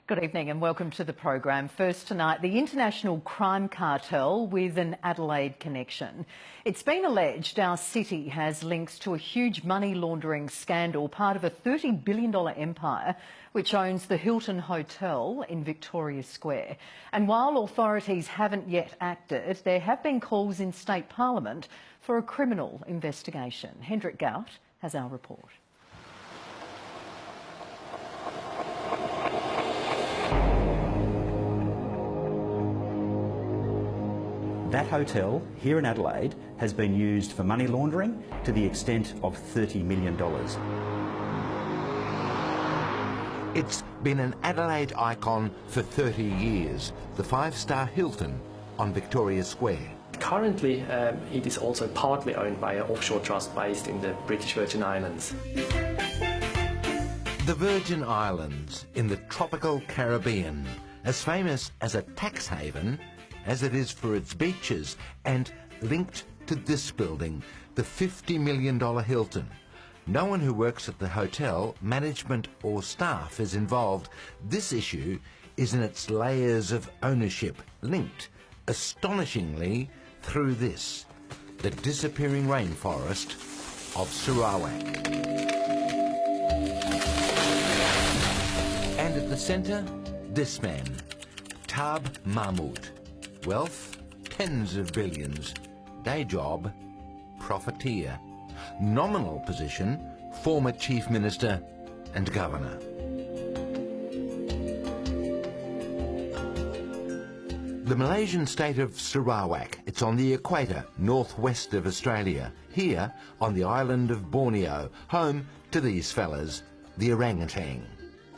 Good evening and welcome to the program. First tonight, the international crime cartel with an Adelaide connection. It's been alleged our city has links to a huge money laundering scandal, part of a $30 billion empire which owns the Hilton Hotel in Victoria Square. And while authorities haven't yet acted, there have been calls in State Parliament for a criminal investigation. Hendrik Gout has our report. That hotel here in Adelaide has been used for money laundering to the extent of $30 million. It's been an Adelaide icon for 30 years, the five-star Hilton on Victoria Square. Currently, it is also partly owned by an offshore trust based in the British Virgin Islands. The Virgin Islands in the tropical Caribbean, as famous as a tax haven as it is for its beaches, and linked to this building, the $50 million Hilton. No one who works at the hotel, management or staff is involved. This issue is in its layers of ownership, linked, astonishingly, through this, the disappearing rainforest of Sarawak. And at the centre, this man, Taib Mahmud. Wealth, tens of billions. Day job, profiteer. Nominal position, former Chief Minister and Governor. The Malaysian state of Sarawak, it's on the equator, northwest of Australia. Here, on the island of Borneo, home to these fellas, the orangutan.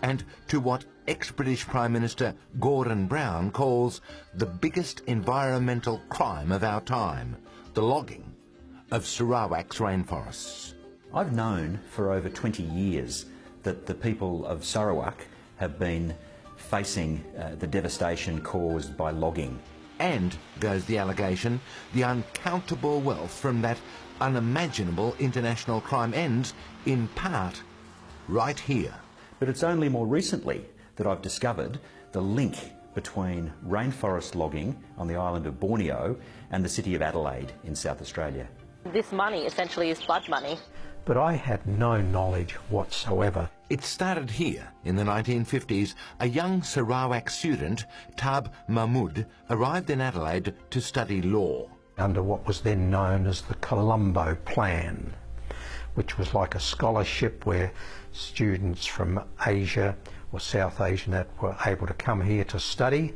And to what ex-British Prime Minister Gordon Brown calls the biggest environmental crime of our time, the logging of Sarawak's rainforests. I've known for over 20 years that the people of Sarawak have been facing the devastation caused by logging. And, goes the allegation, the uncountable wealth from that unimaginable international crime ends, in part, right here. But it's only more recently that I've discovered the link between rainforest logging on the island of Borneo and the city of Adelaide in South Australia. This money essentially is blood money. But I had no knowledge whatsoever. It started here in the 1950s. A young Sarawak student, Taib Mahmud, arrived in Adelaide to study law. Under what was then known as the Colombo Plan, which was like a scholarship where students from Asia or South Asia were able to come here to study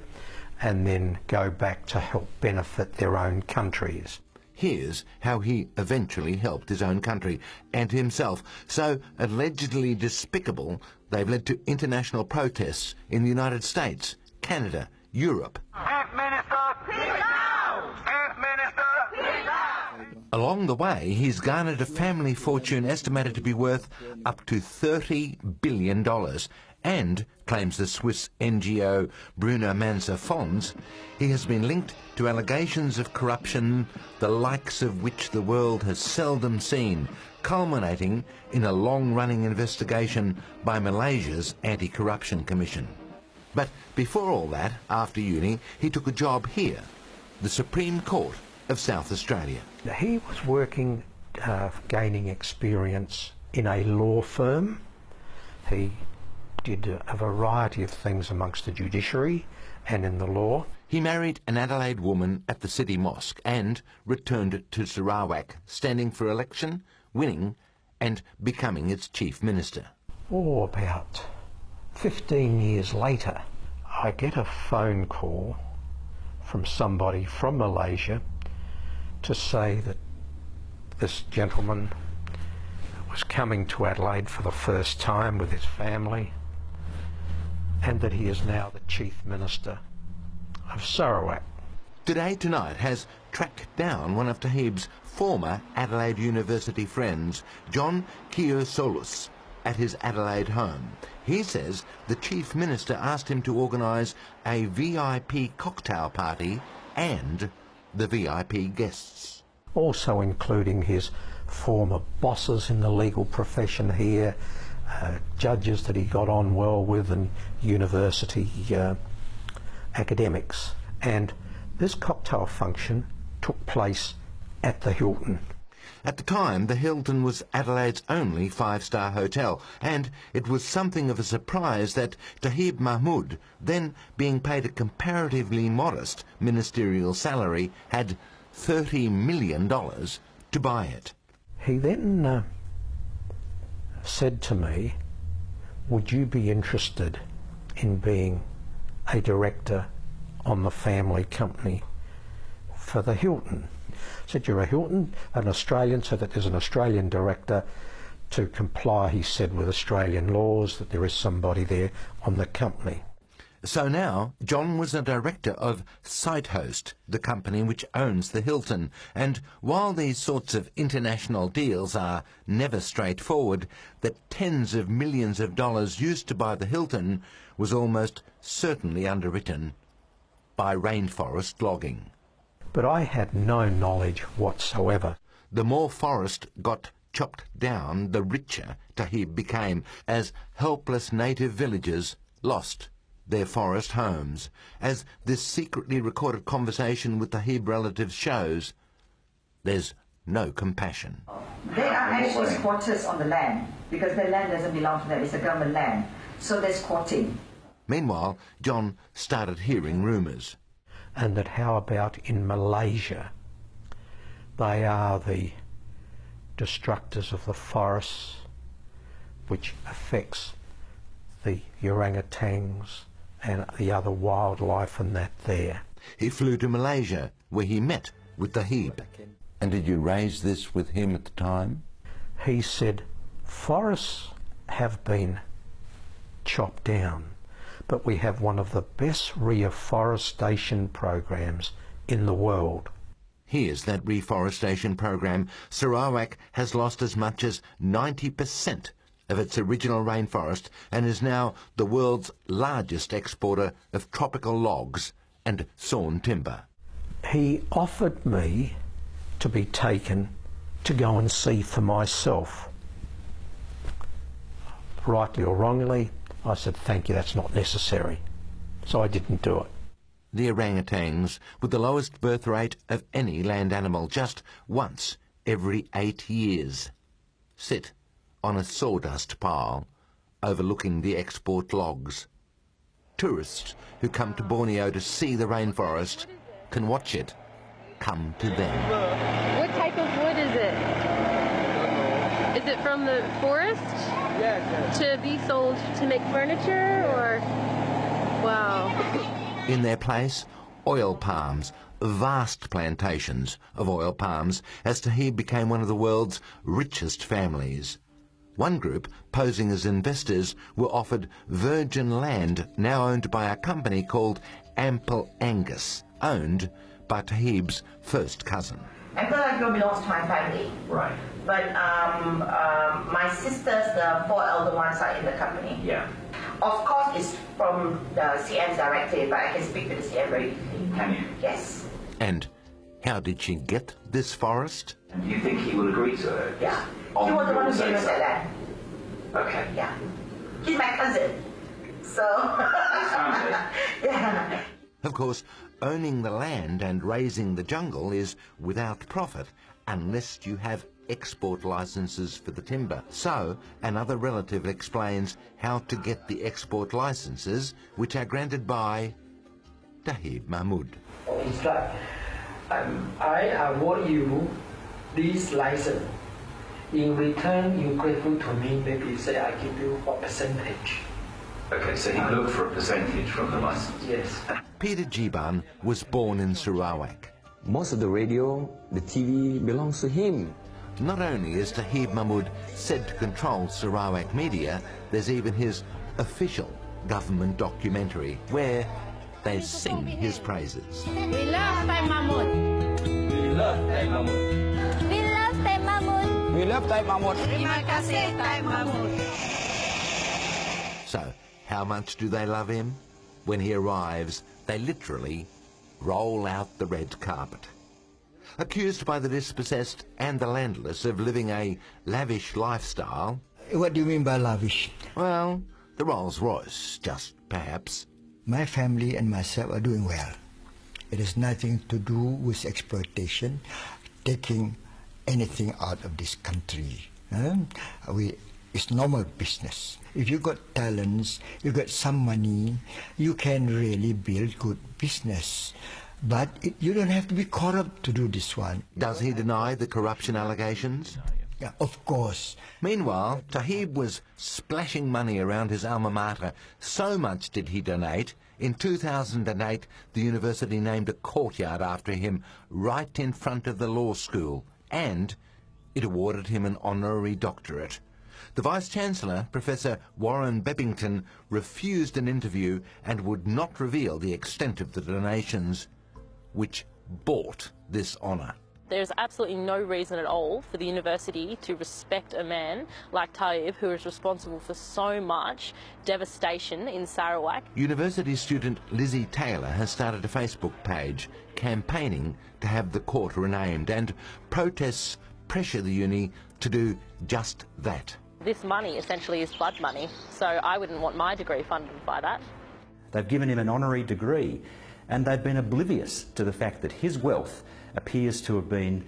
and then go back to help benefit their own countries. Here's how he eventually helped his own country and himself, so allegedly despicable they've led to international protests in the United States, Canada, Europe. Along the way, he's garnered a family fortune estimated to be worth up to $30 billion, and, claims the Swiss NGO Bruno Mansa Fonds, he has been linked to allegations of corruption, the likes of which the world has seldom seen, culminating in a long-running investigation by Malaysia's Anti-Corruption Commission. But before all that, after uni, he took a job here, the Supreme Court of South Australia. He was working, gaining experience in a law firm. He did a variety of things amongst the judiciary and in the law. He married an Adelaide woman at the City Mosque and returned to Sarawak, standing for election, winning and becoming its Chief Minister. Oh, about 15 years later, I get a phone call from somebody from Malaysia to say that this gentleman was coming to Adelaide for the first time with his family and that he is now the Chief Minister of Sarawak. Today Tonight has tracked down one of Taib's former Adelaide University friends, John Kiosolus, at his Adelaide home. He says the Chief Minister asked him to organise a VIP cocktail party and the VIP guests. Also including his former bosses in the legal profession here, judges that he got on well with and university academics. And this cocktail function took place at the Hilton. At the time, the Hilton was Adelaide's only five-star hotel, and it was something of a surprise that Taib Mahmud, then being paid a comparatively modest ministerial salary, had $30 million to buy it. He then said to me, would you be interested in being a director on the family company for the Hilton? I said, you're a Hilton, an Australian, so that there's an Australian director to comply, he said, with Australian laws, that there is somebody there on the company. So now, John was a director of Sighthost, the company which owns the Hilton, and while these sorts of international deals are never straightforward, the tens of millions of dollars used to buy the Hilton was almost certainly underwritten by rainforest logging. But I had no knowledge whatsoever. The more forest got chopped down, the richer Taib became, as helpless native villagers lost their forest homes. As this secretly recorded conversation with Taib relatives shows, there's no compassion. They are actually squatters on the land, because the land doesn't belong to them, it's a government land. So they're squatting. Meanwhile, John started hearing rumours. And that how about in Malaysia? They are the destructors of the forests, which affects the orangutans and the other wildlife and that there. He flew to Malaysia, where he met with Taib. And did you raise this with him at the time? He said, forests have been chopped down, but we have one of the best reforestation programs in the world. Here's that reforestation program. Sarawak has lost as much as 90% of its original rainforest and is now the world's largest exporter of tropical logs and sawn timber. He offered me to be taken to go and see for myself. Rightly or wrongly, I said, thank you, that's not necessary. So I didn't do it. The orangutans, with the lowest birth rate of any land animal, just once every 8 years, sit on a sawdust pile overlooking the export logs. Tourists who come to Borneo to see the rainforest can watch it come to them. What type of wood is it? Is it from the forest? Yes. To be sold to make furniture, or? Wow. In their place, oil palms, vast plantations of oil palms, as Taib became one of the world's richest families. One group, posing as investors, were offered virgin land now owned by a company called Ample Angus, owned by Taib's first cousin. Ample Angus belongs to my family. Right. But my sisters, the 4 elder ones, are in the company. Yeah. Of course, it's from the CM's directive, but I can speak to the CM very easily. Can you? Yes. And how did she get this forest? And do you think he will agree to it? Yeah. He was the one who gave us that land. Okay. Yeah. He's my cousin. So. Yeah. Of course, owning the land and raising the jungle is without profit unless you have export licenses for the timber. So, another relative explains how to get the export licenses, which are granted by Taib Mahmud. It's like, I award you this license. In return, you're grateful to me, maybe say I give you a percentage. Okay, so he looked for a percentage from the license. Yes. Peter Jaban was born in Sarawak. Most of the radio, the TV belongs to him. Not only is Taib Mahmud said to control Sarawak media, there's even his official government documentary where they sing his praises. We love Taib Mahmud. We love Taib Mahmud. We love Taib Mahmud. We love Taib Mahmud. Terima kasih Taib Mahmud. So, how much do they love him? When he arrives, they literally roll out the red carpet. Accused by the dispossessed and the landless of living a lavish lifestyle, What do you mean by lavish? Well, the Rolls Royce, just perhaps. My family and myself are doing well. It has nothing to do with exploitation, taking anything out of this country. It's normal business. If you got talents, you got some money, you can really build good business. But you don't have to be corrupt to do this one. Does he deny the corruption allegations? Yeah, of course. Meanwhile, Taib was splashing money around his alma mater. So much did he donate. In 2008, the university named a courtyard after him right in front of the law school, and it awarded him an honorary doctorate. The Vice-Chancellor, Professor Warren Bebbington, refused an interview and would not reveal the extent of the donations, which bought this honour. There's absolutely no reason at all for the university to respect a man like Taib, who is responsible for so much devastation in Sarawak. University student Lizzie Taylor has started a Facebook page campaigning to have the court renamed, and protests pressure the uni to do just that. This money essentially is blood money, so I wouldn't want my degree funded by that. They've given him an honorary degree, and they've been oblivious to the fact that his wealth appears to have been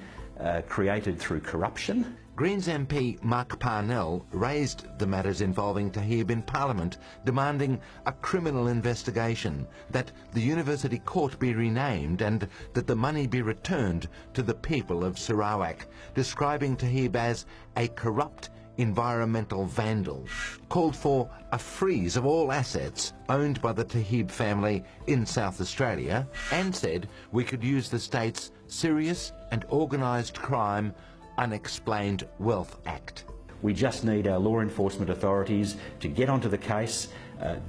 created through corruption. Greens MP Mark Parnell raised the matters involving Taib in Parliament, demanding a criminal investigation, that the university court be renamed and that the money be returned to the people of Sarawak, describing Taib as a corrupt environmental vandal, called for a freeze of all assets owned by the Taib family in South Australia, and said we could use the state's Serious and Organised Crime Unexplained Wealth Act. We just need our law enforcement authorities to get onto the case,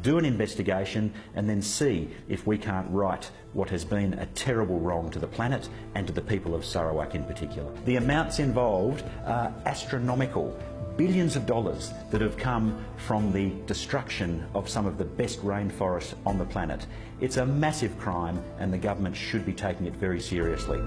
do an investigation, and then see if we can't right what has been a terrible wrong to the planet and to the people of Sarawak in particular. The amounts involved are astronomical. Billions of dollars that have come from the destruction of some of the best rainforests on the planet. It's a massive crime, and the government should be taking it very seriously.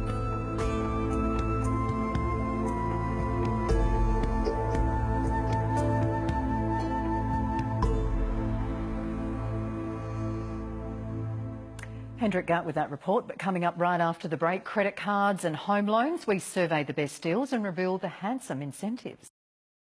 Hendrik Gart with that report, but coming up right after the break, credit cards and home loans. We survey the best deals and reveal the handsome incentives.